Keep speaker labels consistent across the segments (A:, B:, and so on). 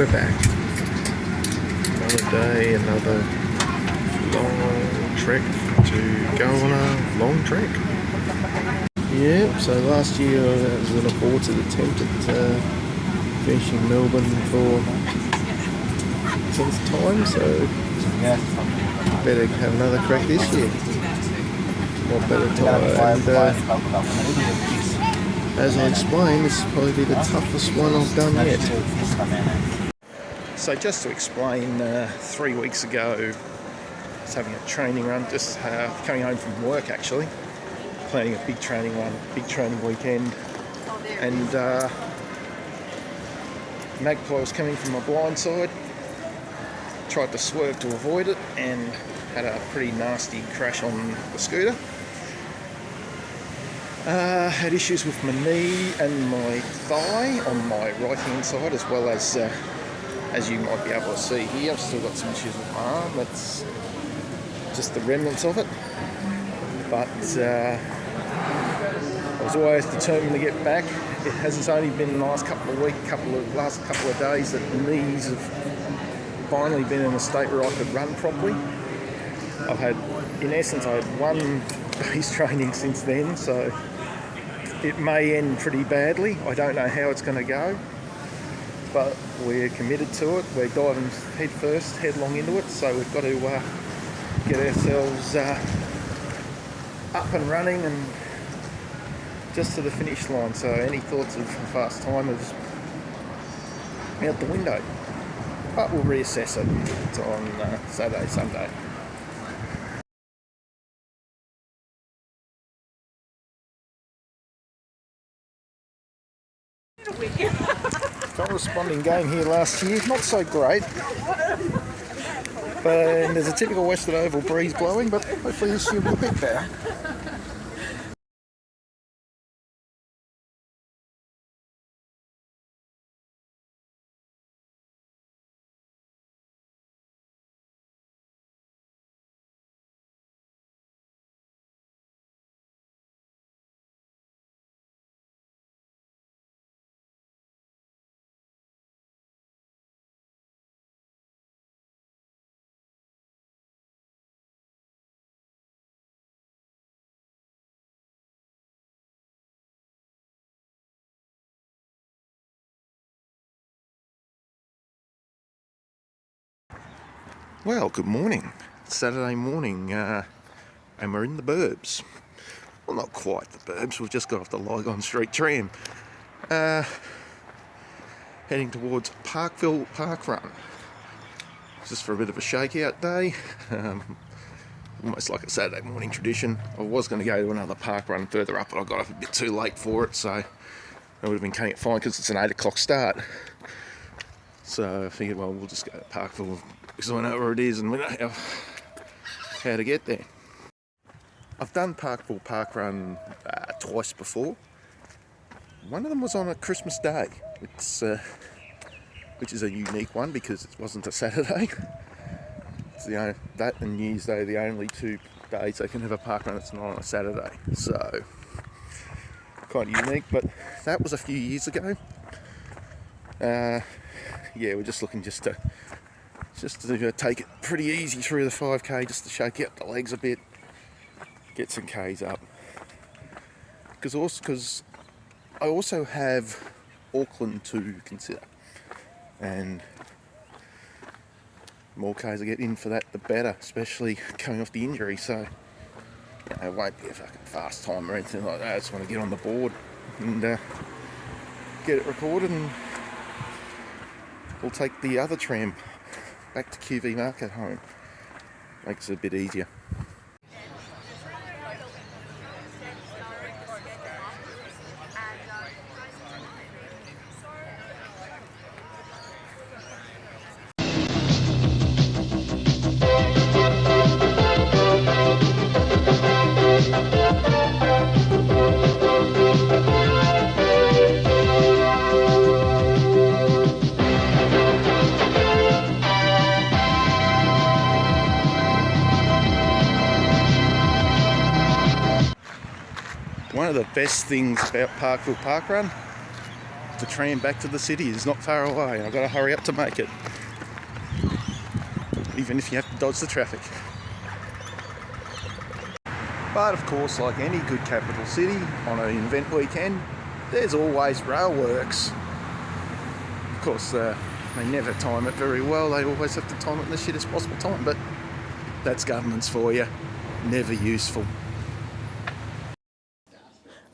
A: we're back. Another day, another long trek to go on a long trek. Yeah, so last year that was an aborted attempt at finishing Melbourne for 10th time, so better have another crack this year. What better time? And as I explained, this will probably be the toughest one I've done yet. So just to explain, 3 weeks ago I was having a training run, just coming home from work actually, planning a big training run, big training weekend, and magpie was coming from my blind side. Tried to swerve to avoid it and had a pretty nasty crash on the scooter. Had issues with my knee and my thigh on my right hand side, as well as you might be able to see here, I've still got some issues with my arm. That's just the remnants of it. But I was always determined to get back. It has only been the last couple of days that the knees have finally been in a state where I could run properly. In essence, I had 1 day's training since then, so it may end pretty badly. I don't know how it's going to go, but we're committed to it. We're diving head first, headlong into it, so we've got to get ourselves up and running and just to the finish line. So any thoughts of fast time is out the window, but we'll reassess it on Saturday, Sunday. Corresponding game here last year, not so great. But there's a typical Western Oval breeze blowing, but hopefully this year will be a bit better. Well, good morning. It's Saturday morning, and we're in the burbs. Well, not quite the burbs, we've just got off the Lygon Street tram. Heading towards Parkrun. Just for a bit of a shakeout day. Almost like a Saturday morning tradition. I was going to go to another parkrun further up, but I got up a bit too late for it, so I would have been cutting it fine because it's an 8 o'clock start. So I figured, well, we'll just go to Parkville because I know where it is and we know how to get there. I've done Parkville Parkrun twice before. One of them was on a Christmas Day, which is a unique one because it wasn't a Saturday. It's that and New Year's Day are the only 2 days they can have a parkrun that's not on a Saturday. So kind of unique, but that was a few years ago. Yeah, we're just looking just to take it pretty easy through the 5k, just to shake out the legs a bit, get some k's up. Because I also have Auckland to consider, and the more k's I get in for that, the better, especially coming off the injury. So it won't be a fucking fast time or anything like that. I just want to get on the board and get it recorded, and we'll take the other tram back to QV Market home. Makes it a bit easier. One of the best things about Parkville Parkrun the tram back to the city is not far away. I've got to hurry up to make it, even if you have to dodge the traffic. But of course, like any good capital city on an event weekend, there's always rail works. Of course, they never time it very well. They always have to time it in the shittest possible time, but that's governments for you. Never useful.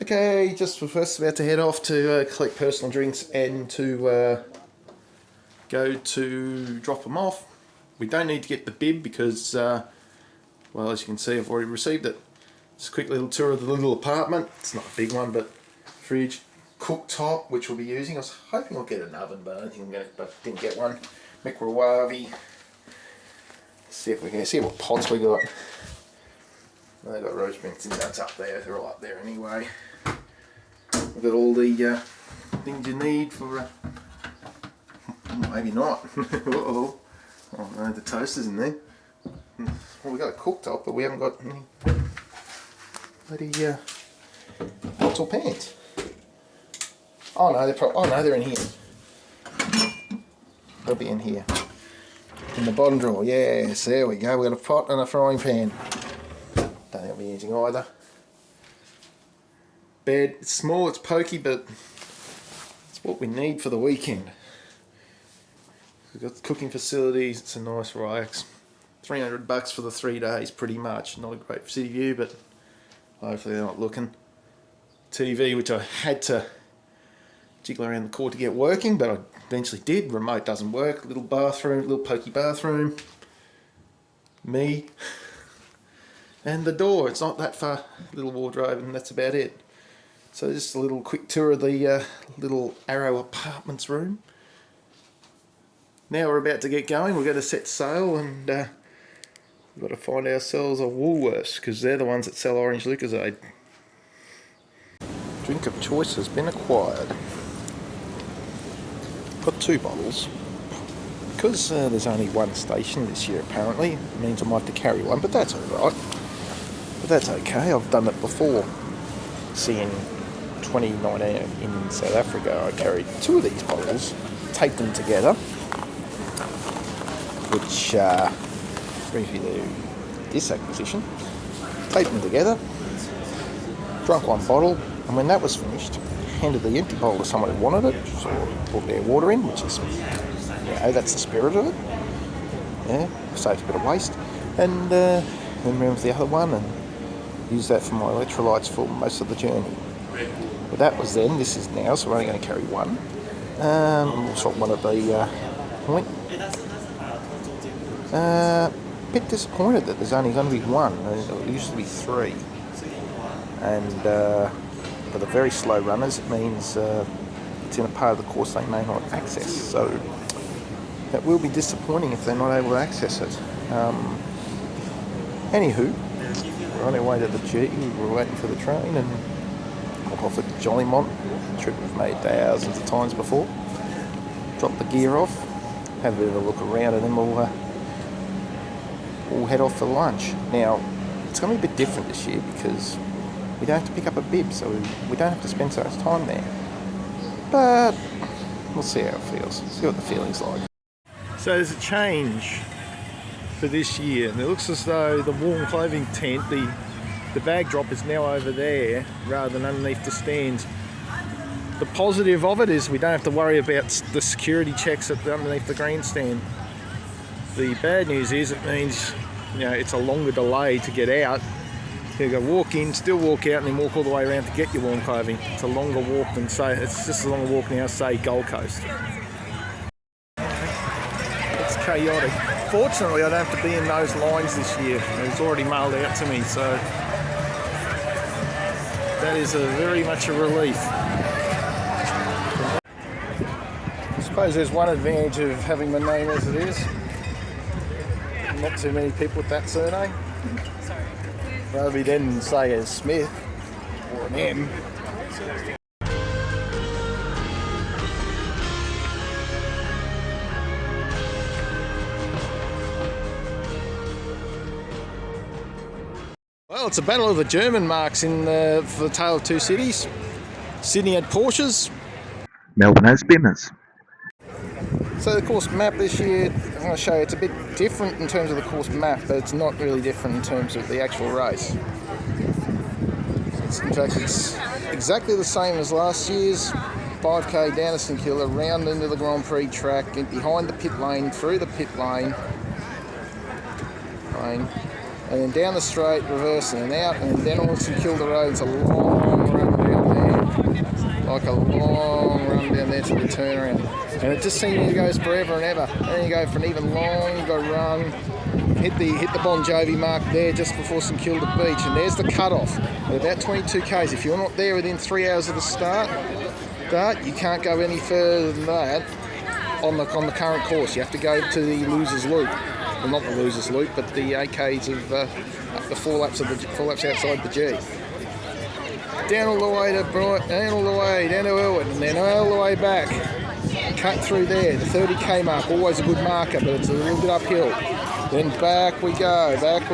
A: Okay, just we're first about to head off to collect personal drinks and to go to drop them off. We don't need to get the bib because, well, as you can see, I've already received it. Just a quick little tour of the little apartment. It's not a big one, but fridge, cooktop, which we'll be using. I was hoping I'll get an oven, but I don't think I'm going to, but didn't get one. Microwave. See if we can see what pots we got. They've got roast beans and nuts up there. They're all up there anyway. We've got all the things you need for. Maybe not. Uh-oh. Oh no, the toaster's in there. Well, we've got a cooktop, but we haven't got any bloody pots or pans. Oh no, they're in here. They'll be in here. In the bottom drawer. Yes, there we go. We've got a pot and a frying pan. Don't think I'll be using either. Bed. It's small, it's pokey, but it's what we need for the weekend. We've got cooking facilities. It's a nice relax. $300 for the 3 days, pretty much. Not a great city view, but hopefully they're not looking. TV, which I had to jiggle around the cord to get working, but I eventually did. Remote doesn't work. Little bathroom, little pokey bathroom. Me. And the door. It's not that far. Little wardrobe, and that's about it. So just a little quick tour of the little Arrow Apartments room. Now we're about to get going. We're going to set sail, and we've got to find ourselves a Woolworths, because they're the ones that sell orange Lucozade. Drink of choice has been acquired. Got 2 bottles. Because there's only one station this year apparently, it means I might have to carry one, but that's alright. But that's okay, I've done it before. See, in 2019 in South Africa I carried 2 of these bottles, taped them together, which brings me to this acquisition. Taped them together, drunk 1 bottle, and when that was finished, handed the empty bottle to someone who wanted it, so put their water in, which is, you know, that's the spirit of it. Yeah, saves a bit of waste. And then moved to the other one and used that for my electrolytes for most of the journey. But that was then, this is now, so we're only going to carry 1. We'll swap one at the point. Bit disappointed that there's only going to be 1. There used to be 3. And for the very slow runners, it means it's in a part of the course they may not access. So that will be disappointing if they're not able to access it. Anywho, we're on our way to the G. We're waiting for the train and hop off at Jollymont. A trip we've made thousands of times before. Drop the gear off, have a bit of a look around, and then we'll head off for lunch. Now, it's going to be a bit different this year because we don't have to pick up a bib, so we don't have to spend so much time there. But we'll see how it feels, see what the feeling's like. So there's a change for this year, and it looks as though the warm clothing tent, the bag drop is now over there rather than underneath the stands. The positive of it is we don't have to worry about the security checks underneath the grandstand. The bad news is it means, you know, it's a longer delay to get out. You go walk in, still walk out, and then walk all the way around to get your warm clothing. It's a longer walk than, say, it's just a longer walk now, say, Gold Coast. It's chaotic. Fortunately, I don't have to be in those lines this year. It's already mailed out to me, so that is very much a relief. I suppose there's one advantage of having my name as it is. Not too many people with that surname. Rather be then say as Smith or an M. Well, it's a battle of the German marks for the Tale of Two Cities. Sydney had Porsches,
B: Melbourne has Bimmers.
A: So the course map this year, I'm going to show you, it's a bit different in terms of the course map, but it's not really different in terms of the actual race. In fact, it's exactly the same as last year's 5k down to St Kilda, round into the Grand Prix track, behind the pit lane, through the pit lane, and then down the straight, reversing and out, and then on St Kilda Road. It's a long run down there, like a long run down there to the turnaround. And it just seems to go forever and ever. And then you go for an even longer run, hit the Bon Jovi mark there just before St Kilda Beach, and there's the cut-off at about 22 k's. If you're not there within 3 hours of the start, you can't go any further than that on the current course. You have to go to the losers loop. Well, not the losers loop, but the 8k's of the four laps outside the G. Down all the way to Brighton, down all the way down to Elwood, and then all the way back. Cut through there, the 30k mark, always a good marker, but it's a little bit uphill. Then back we go, back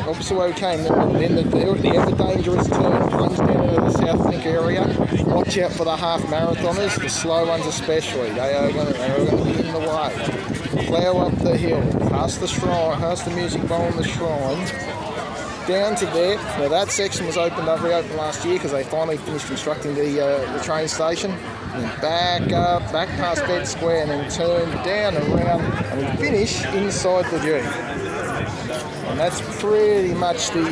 A: opposite way we came. Then the ever dangerous turn plunge down into the South Link area. Watch out for the half marathoners, the slow ones especially. They are going to be in the way. Plough up the hill, past the shrine, past the music bowl and the shrine, down to there. Now that section was reopened last year because they finally finished constructing the train station. And back up, back past Bed Square, and then turn down and around, and we finish inside the G. And that's pretty much the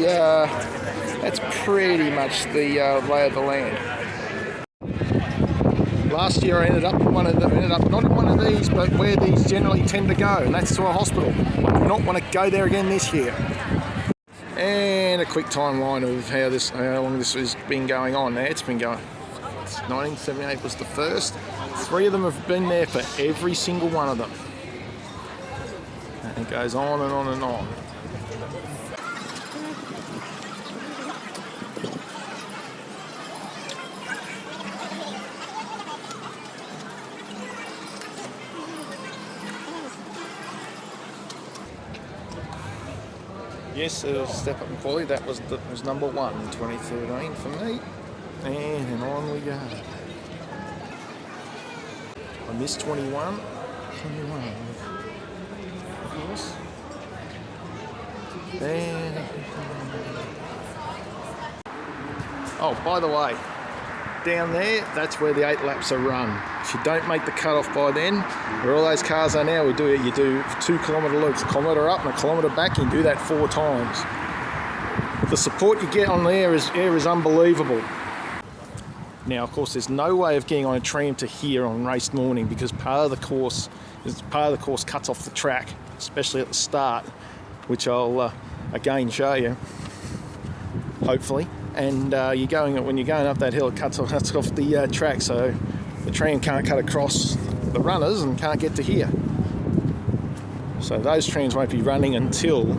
A: lay of the land. Last year I ended up not in one of these, but where these generally tend to go, and that's to a hospital. I do not want to go there again this year. And a quick timeline of how long this has been going on. Now it's been going. 1978 was the first. 3 of them have been there for every single one of them. And it goes on and on and on. Yes, it was a step up in quality. That was number 1 in 2013 for me. And on we go. I missed 21, of course. And oh, by the way, down there, that's where the 8 laps are run. If you don't make the cut-off by then, where all those cars are now, you do 2 kilometre loops, a kilometre up and a kilometre back, and you do that 4 times. The support you get on there is unbelievable. Now, of course, there's no way of getting on a tram to here on race morning because part of the course cuts off the track, especially at the start, which I'll again show you, hopefully. And when you're going up that hill, it cuts off the track, so the tram can't cut across the runners and can't get to here. So those trams won't be running until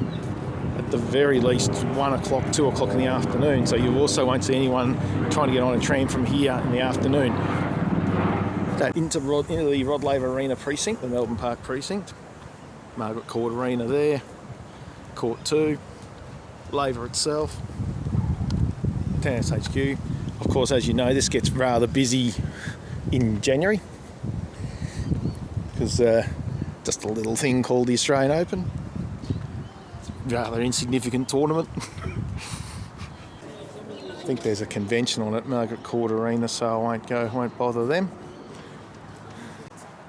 A: at the very least 1 o'clock, 2 o'clock in the afternoon. So you also won't see anyone trying to get on a tram from here in the afternoon. That into the Rod Laver Arena precinct, the Melbourne Park precinct. Margaret Court Arena there, Court 2, Laver itself, Tennis HQ. Of course, as you know, this gets rather busy in January because just a little thing called the Australian Open. Rather insignificant tournament. I think there's a convention on it, Margaret Court Arena, so I won't bother them.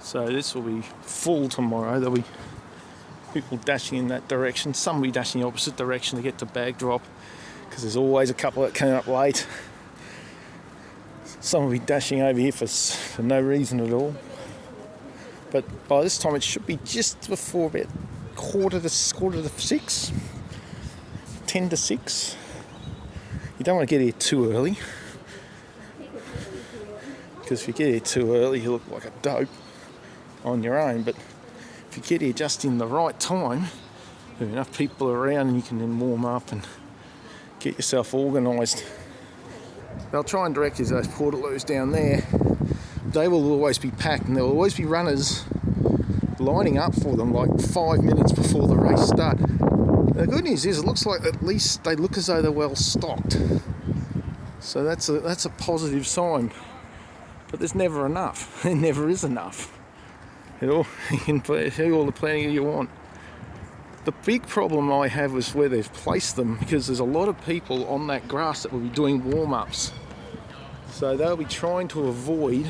A: So this will be full tomorrow. There'll be people dashing in that direction. Some will be dashing the opposite direction to get to bag drop because there's always a couple that come up late. Some will be dashing over here for no reason at all. But by this time it should be just before about quarter to 6, 10 to 6. You don't want to get here too early because if you get here too early you look like a dope on your own, but if you get here just in the right time, there are enough people around and you can then warm up and get yourself organised. They'll try and direct you to those portaloos down there. They will always be packed and there will always be runners lining up for them like 5 minutes before the race starts. The good news is it looks like at least they look as though they're well stocked. So that's a positive sign. But there's never enough. There never is enough. You can do all the planning you want. The big problem I have is where they've placed them, because there's a lot of people on that grass that will be doing warm-ups. So they'll be trying to avoid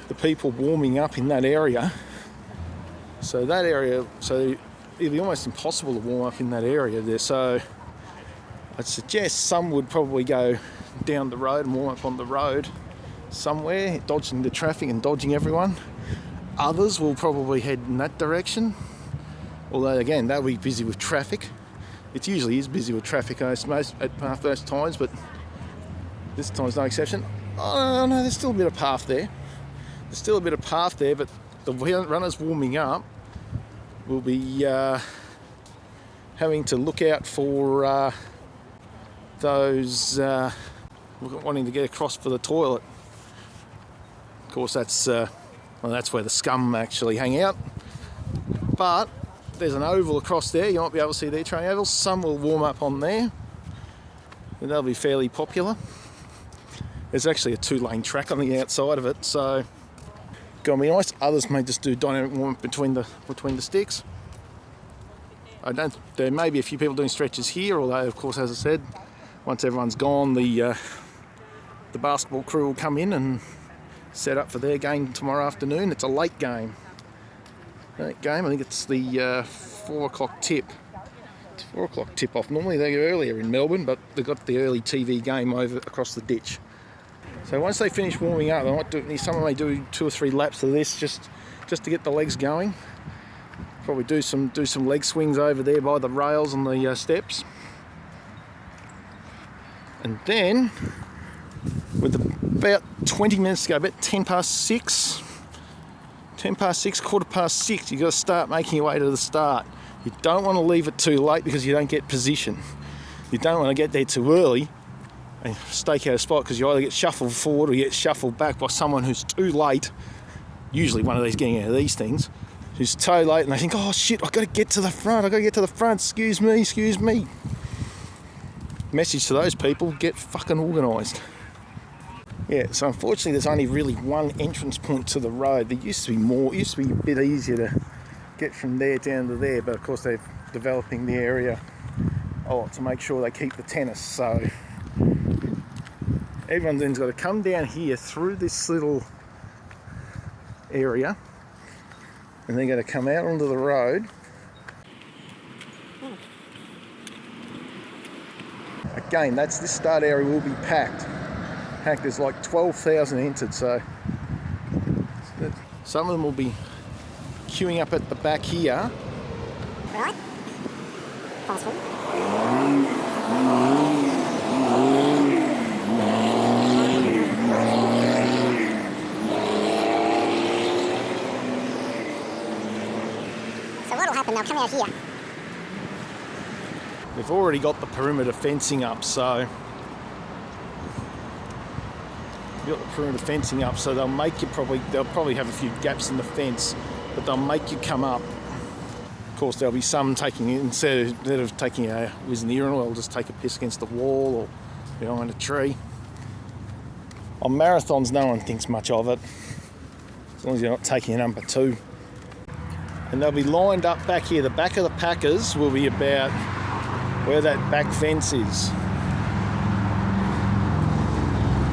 A: the people warming up in that area. So it'd be almost impossible to warm up in that area there. So I'd suggest some would probably go down the road and warm up on the road somewhere, dodging the traffic and dodging everyone. Others will probably head in that direction. Although again, they'll be busy with traffic. It usually is busy with traffic at those times, but this time's no exception. Oh no, there's still a bit of path there. There's still a bit of path there, but the runners warming up will be having to look out for those wanting to get across for the toilet. Of course, that's where the scum actually hang out. But there's an oval across there. You might be able to see their training ovals. Some will warm up on there, and they'll be fairly popular. There's actually a 2-lane track on the outside of it, so gonna be nice. Others may just do dynamic warm up between the sticks. There may be a few people doing stretches here, although of course, as I said, once everyone's gone, the basketball crew will come in and set up for their game tomorrow afternoon. It's a late game. I think it's the 4 o'clock tip. It's 4 o'clock tip off. Normally they go earlier in Melbourne, but they've got the early TV game over across the ditch. So once they finish warming up, someone may do 2 or 3 laps of this just to get the legs going. Probably do some leg swings over there by the rails and the steps. And then, with about 20 minutes to go, about 10 past 6, 6:15, you've got to start making your way to the start. You don't want to leave it too late because you don't get position. You don't want to get there too early and stake out a spot, because you either get shuffled forward or you get shuffled back by someone who's too late. Usually one of these getting out of these things, who's too late, and they think, oh shit, I've got to get to the front, excuse me. Message to those people, get fucking organised. Yeah, so unfortunately there's only really one entrance point to the road. There used to be more. It used to be a bit easier to get from there down to there, but of course they're developing the area to make sure they keep the tennis. So everyone then's got to come down here through this little area, and they're going to come out onto the road. Again, this start area will be packed. There's like 12,000 entered, so some of them will be queuing up at the back here.
B: Right. Fast forward. So what'll happen? They'll come out here.
A: They've already got the perimeter fencing up, so they'll probably have a few gaps in the fence, but they'll make you come up. Of course, there'll be some taking it, instead of taking a whiz in the urinal, they'll just take a piss against the wall or behind a tree. On marathons, no one thinks much of it, as long as you're not taking a number 2. And they'll be lined up back here. The back of the packers will be about where that back fence is.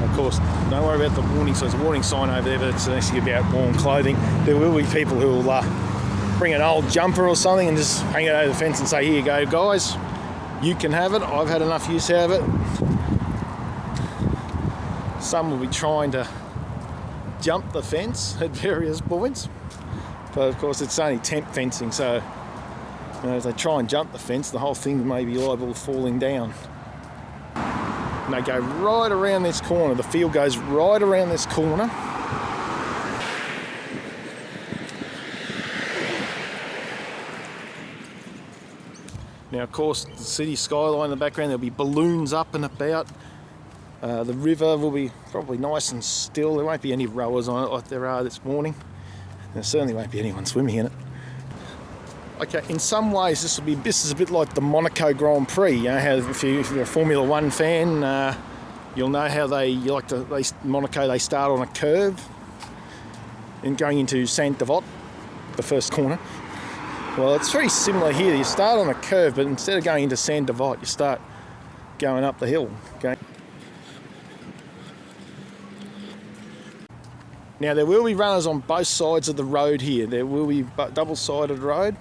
A: Of course, don't worry about the warning. So there's a warning sign over there, but it's actually about warm clothing. There will be people who will bring an old jumper or something and just hang it over the fence and say, here you go, guys, you can have it. I've had enough use out of it. Some will be trying to jump the fence at various points, but of course it's only temp fencing, so if they try and jump the fence, the whole thing may be liable to falling down. And they go right around this corner. The field goes right around this corner. Now, of course, the city skyline in the background, there'll be balloons up and about. The river will be probably nice and still. There won't be any rowers on it like there are this morning. There certainly won't be anyone swimming in it. Okay, in some ways this is a bit like the Monaco Grand Prix. How if you're a Formula One fan, you'll know how Monaco, they start on a curve and going into Saint Devot, the first corner. Well, it's very similar here. You start on a curve, but instead of going into Saint Devot, you start going up the hill. Okay. Now, there will be runners on both sides of the road here. There will be double-sided road.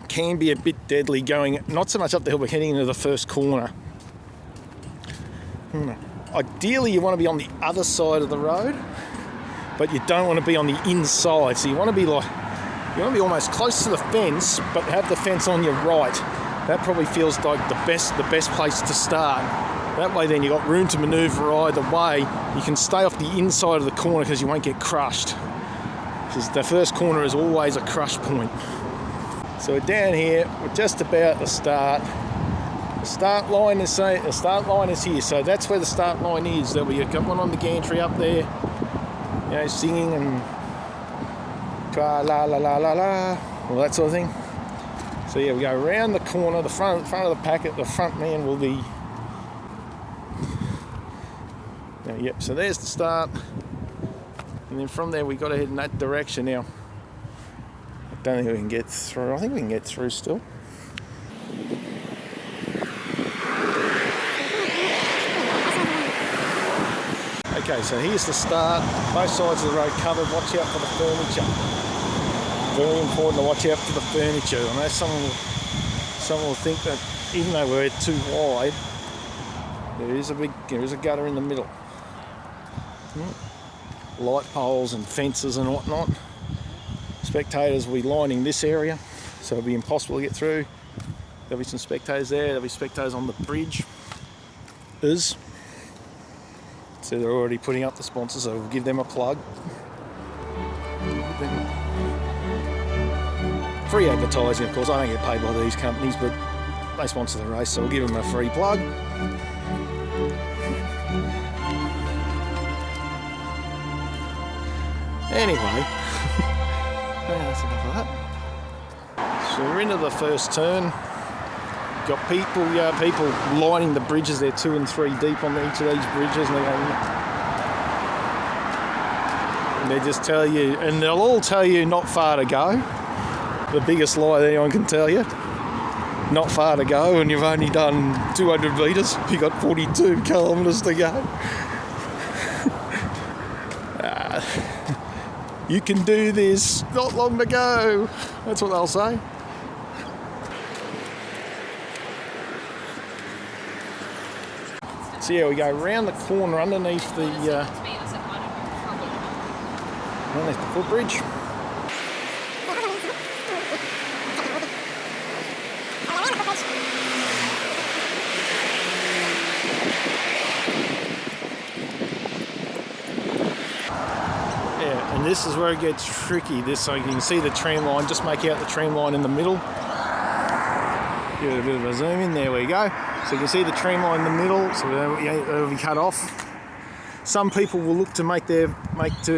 A: Can be a bit deadly going, not so much up the hill, but heading into the first corner. Ideally, you want to be on the other side of the road, but you don't want to be on the inside. So you want to be almost close to the fence, but have the fence on your right. That probably feels like the best place to start. That way then you've got room to manoeuvre either way. You can stay off the inside of the corner because you won't get crushed. Because the first corner is always a crush point. So we're down here, we're just about the start. The start line is here, so that's where the start line is. That we've got one on the gantry up there, singing and la la la la la, all that sort of thing. So yeah, we go around the corner, the front of the packet. The front man will be. Yep. So there's the start, and then from there we got to head in that direction now. I don't think we can get through. I think we can get through still. Okay, so here's the start. Both sides of the road covered. Watch out for the furniture. Very important to watch out for the furniture. I know someone will think that even though we're too wide, there is a gutter in the middle. Light poles and fences and whatnot. Spectators will be lining this area, so it'll be impossible to get through. There'll be some spectators there. There'll be spectators on the bridge. So they're already putting up the sponsors, so we'll give them a plug. Free advertising, of course. I don't get paid by these companies, but they sponsor the race, so we'll give them a free plug. Anyway, that's enough of that. So we're into the first turn. Got people lining the bridges. They're 2 and 3 deep on each of these bridges, and they just tell you, and they'll all tell you not far to go. The biggest lie that anyone can tell you. Not far to go, and you've only done 200 metres. You've got 42 kilometres to go. You can do this. Not long to go. That's what they'll say. So yeah, we go around the corner underneath the footbridge. Yeah, and this is where it gets tricky. So you can see the tram line. Just make out the tram line in the middle. Give it a bit of a zoom in. There we go. So you can see the tram line in the middle, so it'll be cut off. Some people will look to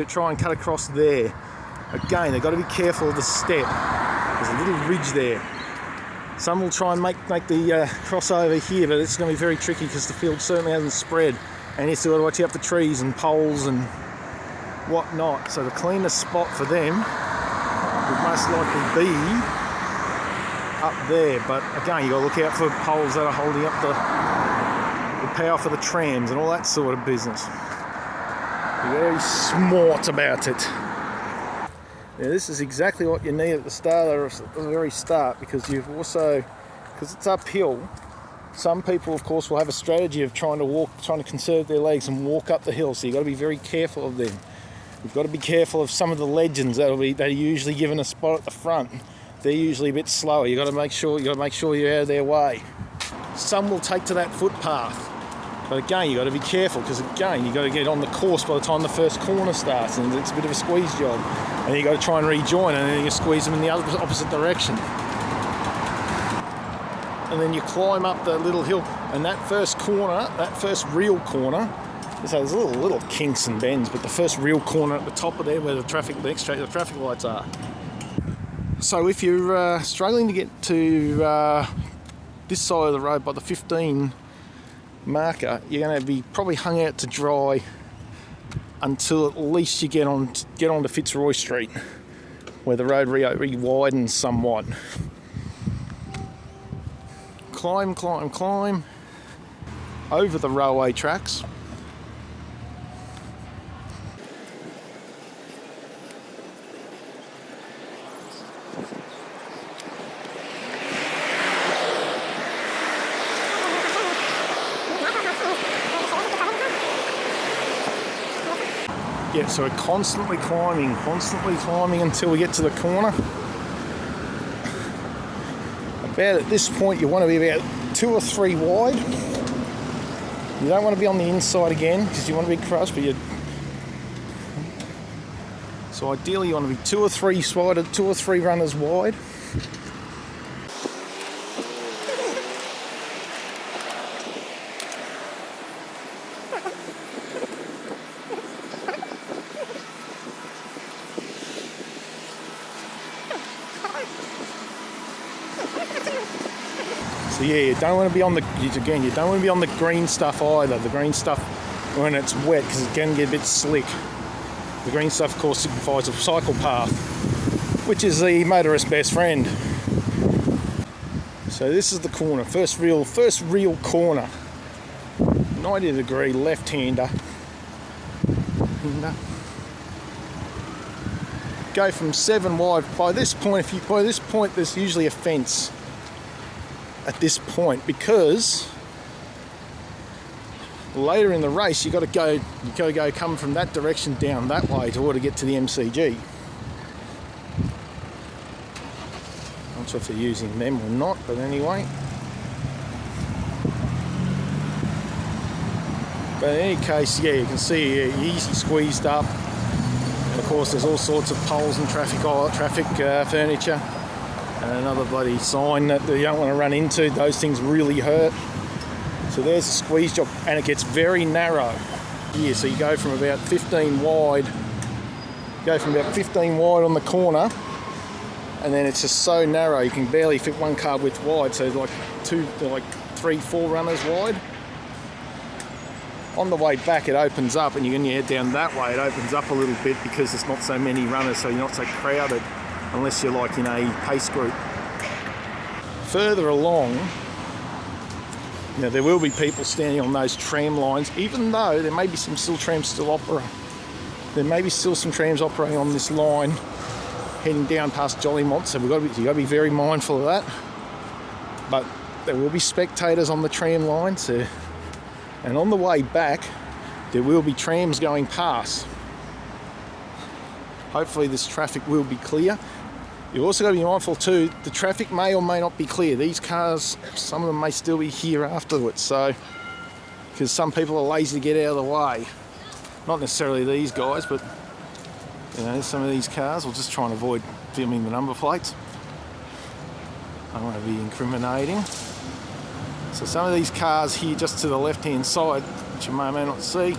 A: try and cut across there. Again, they've got to be careful of the step. There's a little ridge there. Some will try and make the crossover here, but it's going to be very tricky because the field certainly hasn't spread, and you've still got to watch out for trees and poles and whatnot. So the cleanest spot for them would most likely be up there, but again, you've got to look out for poles that are holding up the power for the trams and all that sort of business. Be very smart about it. Now, this is exactly what you need at the very start, because it's uphill. Some people, of course, will have a strategy of trying to conserve their legs and walk up the hill, so you've got to be very careful of them. You've got to be careful of some of the legends that are usually given a spot at the front. They're usually a bit slower. You've got to make sure you're out of their way. Some will take to that footpath, but again, you've got to be careful, because again, you've got to get on the course by the time the first corner starts, and it's a bit of a squeeze job. And you've got to try and rejoin, and then you squeeze them in the opposite direction. And then you climb up the little hill, and that first real corner, so there's little kinks and bends, but the first real corner at the top of there where the traffic lights are. So if you're struggling to get to this side of the road by the 15 marker, you're going to be probably hung out to dry until at least you get onto Fitzroy Street, where the road re-widens somewhat. Climb over the railway tracks. Yeah, so we're constantly climbing until we get to the corner. About at this point, you want to be about 2 or 3 wide. You don't want to be on the inside again because you want to be crushed, but so ideally you want to be 2 or 3 wide, 2 or 3 runners wide. So yeah, you don't want to be on the green stuff either. The green stuff when it's wet, because it can get a bit slick. The green stuff, of course, signifies a cycle path, which is the motorist's best friend. So this is the corner, first real corner. 90-degree left-hander. Go from 7 wide. By this point, there's usually a fence at this point, because later in the race you got to go come from that direction down that way to order to get to the MCG. Not sure if they're using them or not, but anyway. But in any case, yeah, you can see easy squeezed up. And of course, there's all sorts of poles and traffic furniture. And another bloody sign that you don't want to run into. Those things really hurt. So there's a squeeze job, and it gets very narrow. Yeah, so you go from about 15 wide. On the corner, and then it's just so narrow you can barely fit one car width wide. So like 3, 4 runners wide. On the way back, it opens up, and you head down that way. It opens up a little bit because there's not so many runners, so you're not so crowded. Unless you're like in a pace group. Further along, there will be people standing on those tram lines, even though there may be some trams operating. There may be still some trams operating on this line, heading down past Jollymont, so you've got to be very mindful of that. But there will be spectators on the tram line, and on the way back, there will be trams going past. Hopefully this traffic will be clear. You've also got to be mindful too, the traffic may or may not be clear. These cars, some of them may still be here afterwards, so, because some people are lazy to get out of the way. Not necessarily these guys, but some of these cars. We'll just try and avoid filming the number plates. I don't want to be incriminating. So some of these cars here just to the left-hand side, which you may or may not see,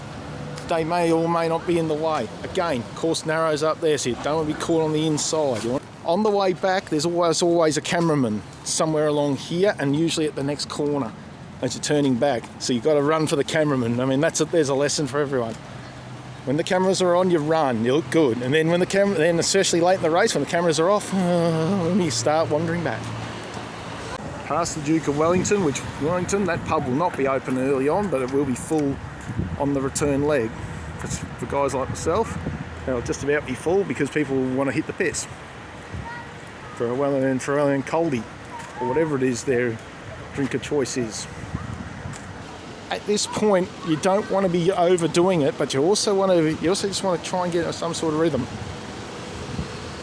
A: they may or may not be in the way. Again, course narrows up there, so you don't want to be caught on the inside. On the way back, there's always a cameraman somewhere along here, and usually at the next corner as you're turning back. So you've got to run for the cameraman. I mean, there's a lesson for everyone. When the cameras are on, you run, you look good. And then then especially late in the race, when the cameras are off, you start wandering back. Past the Duke of Wellington, that pub will not be open early on, but it will be full on the return leg. For guys like myself, it'll just about be full because people want to hit the piss for a Wellington Coldie, or whatever it is their drink of choice is. At this point, you don't want to be overdoing it, but you also just want to try and get some sort of rhythm.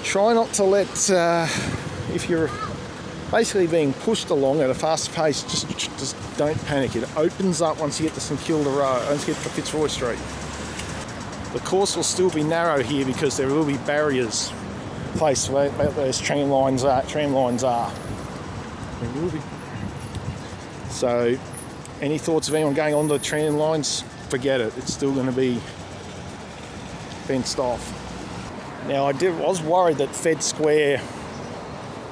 A: Try not to let, if you're basically being pushed along at a fast pace, just don't panic. It opens up once you get to St Kilda Road, once you get to Fitzroy Street. The course will still be narrow here because there will be barriers placed where those tram lines are. There will be. So, any thoughts of anyone going onto the tram lines? Forget it. It's still going to be fenced off. Now, I was worried that Fed Square,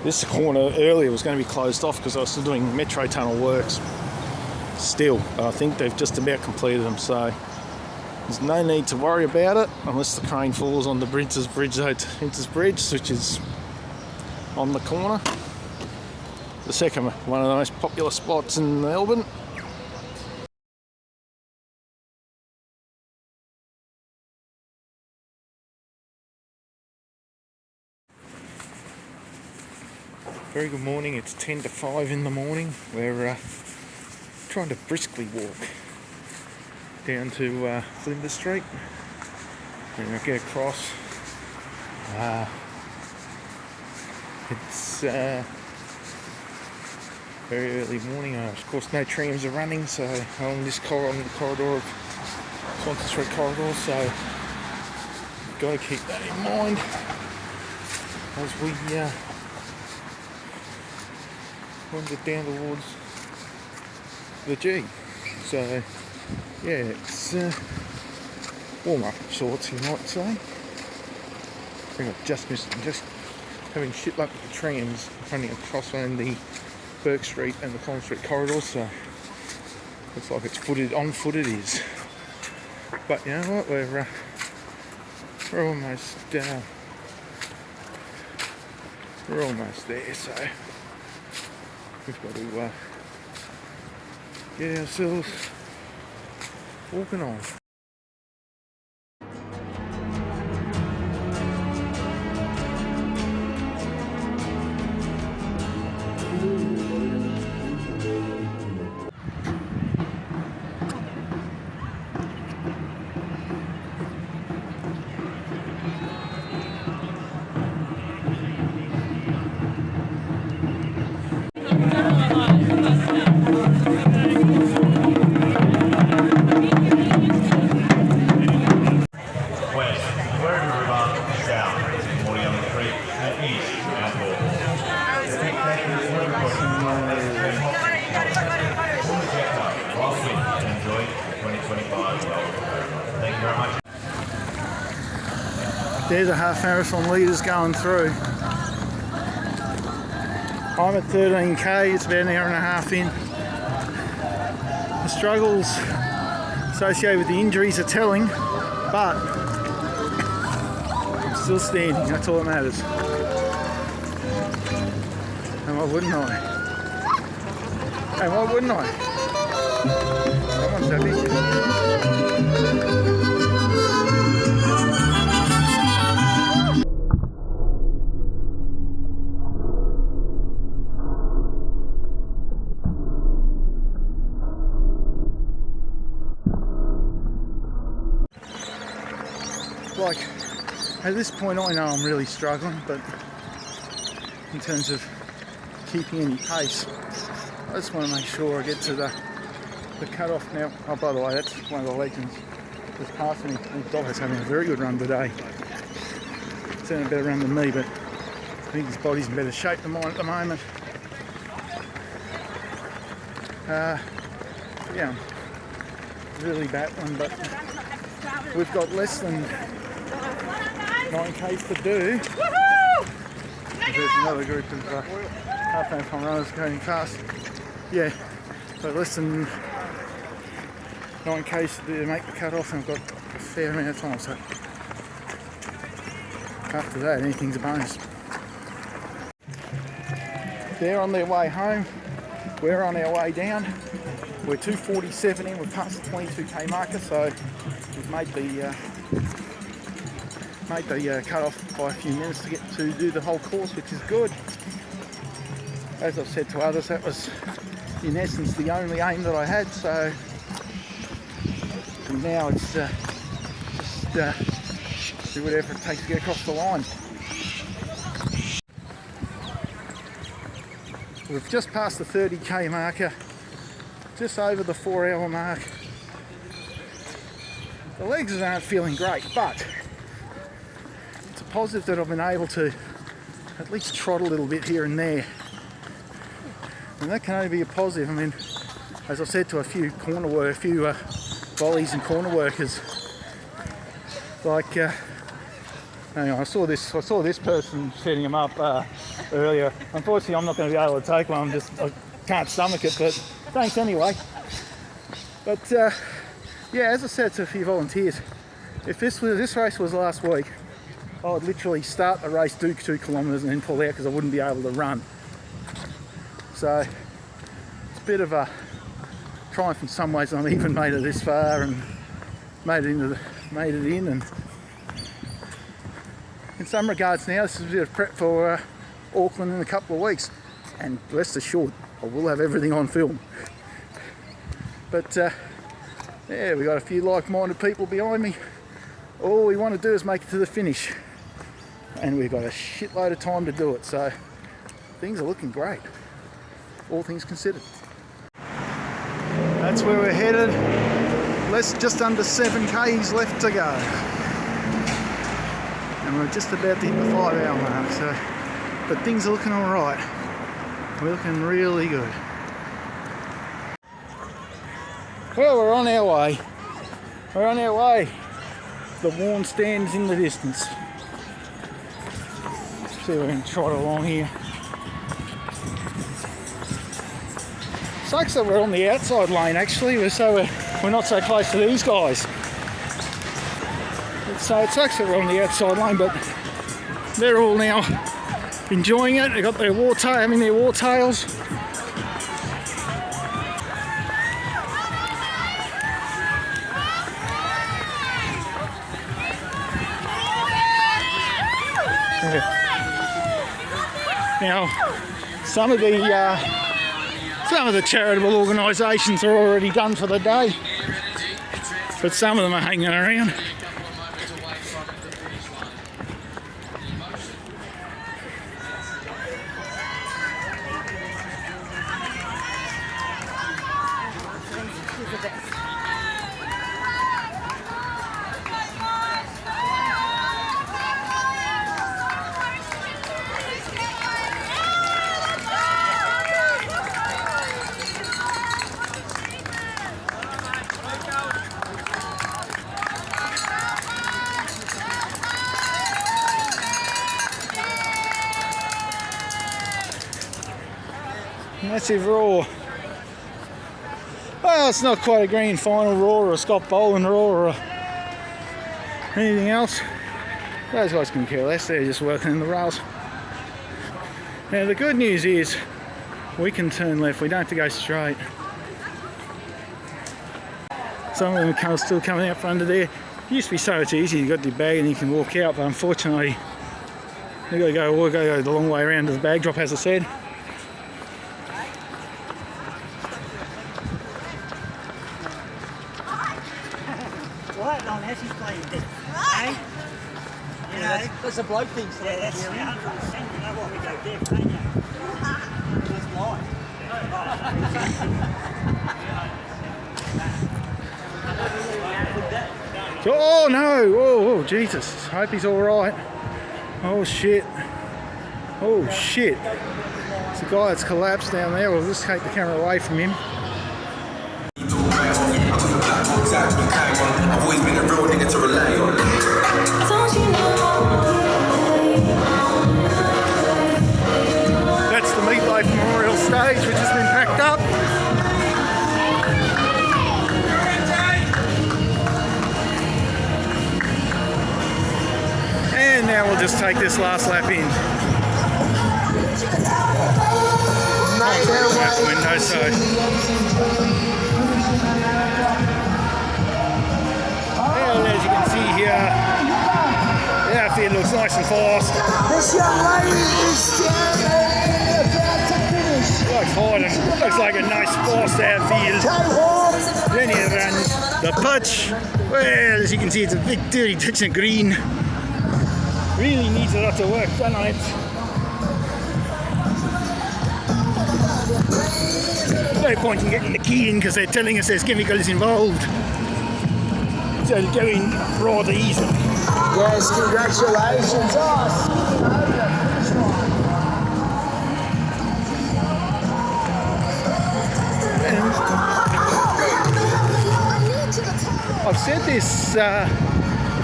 A: this corner earlier, was going to be closed off because I was still doing Metro Tunnel works. still, I think they've just about completed them, so there's no need to worry about it unless the crane falls on the Prince's Bridge, which is on the corner. The second one of the most popular spots in Melbourne. Very good morning. It's 10 to 5 in the morning. We're trying to briskly walk down to Flinders Street. We're going to get across. It's very early morning. Of course, no trams are running, so on the corridor of Swanston Street corridor. So got to keep that in mind as we wander down towards the G. So yeah, it's warm up of sorts, you might say. I think I've just having shit luck with the trams running across on the Burke Street and the Collins Street corridor, so looks like it's on foot it is. But you know what, we're almost there, so we've got to get ourselves walking on. There's a half marathon leaders going through. I'm at 13k, it's about an hour and a half in. The struggles associated with the injuries are telling, but I'm still standing, that's all that matters. And why wouldn't I? And why wouldn't I? Someone's happy. Like, at this point I know I'm really struggling, but in terms of keeping any pace, I just want to make sure I get to the cut-off now. Oh, by the way, that's one of the legends just passing me. Doc's having a very good run today. Certainly a better run than me, but I think his body's in better shape than mine at the moment. Yeah, I'm really battling, but we've got less than 9k's to do. There's another group of half marathon runners going fast. Yeah, so less than 9k's to do to make the cut off, and I've got a fair amount of time, so after that anything's a bonus. They're on their way home, we're on our way down. We're 2:47 in, we've passed the 22k marker, so we've made the cut off by a few minutes to get to do the whole course, which is good. As I've said to others, that was in essence the only aim that I had, so now it's just do whatever it takes to get across the line. We've just passed the 30k marker, just over the 4-hour mark. The legs aren't feeling great, but it's a positive that I've been able to at least trot a little bit here and there. And that can only be a positive. I mean, as I said to a few volleys and corner workers, like, hang on, I saw this person setting them up earlier. Unfortunately, I'm not going to be able to take one. I can't stomach it, but thanks anyway.
C: But yeah, as I said to a few volunteers, if this race was last week, I would literally start the race, do 2 kilometres and then pull out because I wouldn't be able to run. So it's a bit of a triumph in some ways. I've even made it this far and made it in, and in some regards now this is a bit of prep for Auckland in a couple of weeks, and rest assured I will have everything on film. But yeah, we got a few like-minded people behind me. All we want to do is make it to the finish, and we've got a shitload of time to do it, so things are looking great, all things considered. That's where we're headed. Just under 7 k's left to go, and we're just about to hit the 5-hour mark, so but things are looking all right. We're looking really good. Well, we're on our way. We're on our way. The worn stands in the distance. See if we can trot along here. Sucks that we're on the outside lane actually, we're not so close to these guys. So it sucks that we're on the outside lane, but they're all now enjoying it. They got their having their war tails. Now, some of the charitable organisations are already done for the day, but some of them are hanging around. Massive roar. Well, it's not quite a grand final roar or a Scott Boland roar or anything else. Those guys can care less, they're just working in the rails. Now the good news is we can turn left, we don't have to go straight. Some of them are still coming out from under there. It used to be so much easier, you got your bag and you can walk out, but unfortunately you've got to go the long way around to the bag drop, as I said.
D: That's a bloke thing. So yeah, that's 100%. You know what, we go deaf, don't you? That's life.
C: Oh no! Oh Jesus! Hope he's all right. Oh shit! Oh shit! It's a guy that's collapsed down there. We'll just take the camera away from him.
E: I've always been a real nigga to rely on.
C: That's the Meatloaf Memorial Stage, which has been packed up. And now we'll just take this last lap in. Out the window, so. And as you can see here, the outfit looks nice and fast.
F: This young lady is standing about to finish.
C: Looks like a nice fast outfield. Then he runs the pitch. Well, as you can see, it's a big dirty touch of green. Really needs a lot of work done on it. No point in getting the key in because they're telling us there's chemicals involved. So it's going rather easy.
F: Yes, congratulations.
C: I've said this a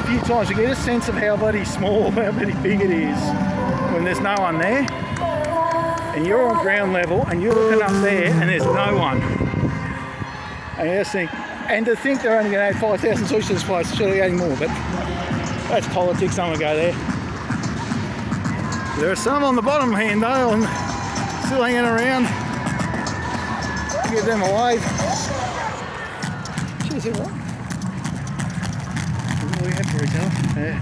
C: few times, you get a sense of how bloody small, how bloody big it is when there's no one there. And you're on ground level and you're looking up there and there's no one. And you just think, And to think they're only going to add 5,000 suites to this place, surely adding more, but that's politics, don't want to go there. There are some on the bottom hand though, and still hanging around. Give them a wave. Cheers, everyone. What do we have for each other? Yeah.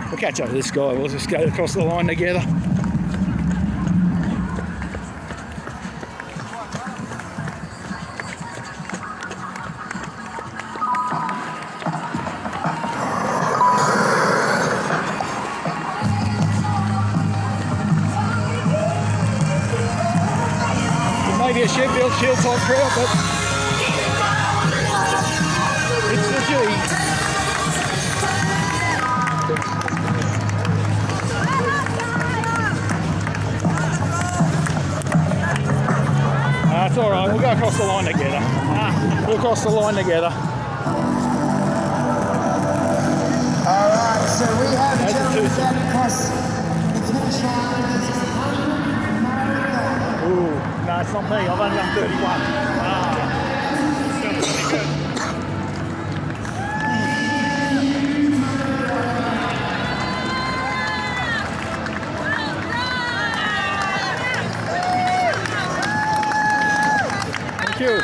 C: We'll catch up with this guy. We'll just go across the line together. Maybe a Sheffield Shield type crowd, but it's the G. It's all right. We'll go across the line together. We'll cross the line together.
F: All right, so we have a gentleman standing across the finish line.
C: Ooh, no, it's not me. I've only done 31. Thank you.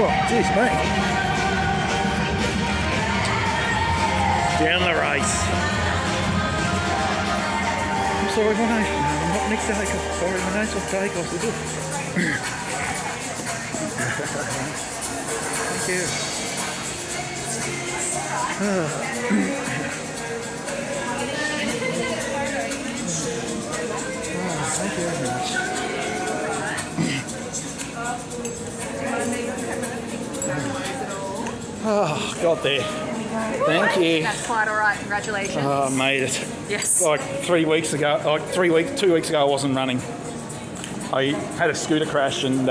C: Oh, jeez, mate. Down the race. I'm sorry, my name's... I'm not Nick Dacos. Sorry, my name's not Dacos, is it? Thank you. Thank you very much. Oh, got there. Thank you.
G: That's quite all right. Congratulations.
C: Oh, I made it.
G: Yes.
C: Like 2 weeks ago, I wasn't running. I had a scooter crash and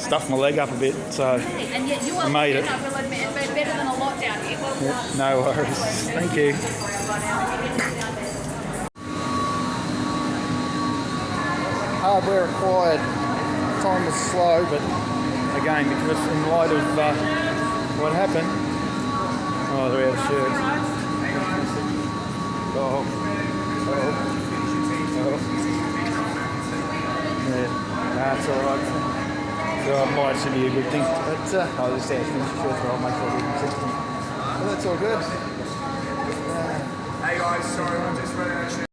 C: stuffed my leg up a bit, so
G: And yet you are
C: made it.
G: I will admit, but better than a lot down here. Well done.
C: No worries. Thank you. Hardware required. Time was slow, but again, because in light of what happened. Oh, they're out of shirt. Oh. Yeah, that's all right. So it might should be a good thing. But I'll just have to finish the shirt, so I'll make sure we can fix them. Well, that's all good.
H: Hey guys, sorry, I just ran out of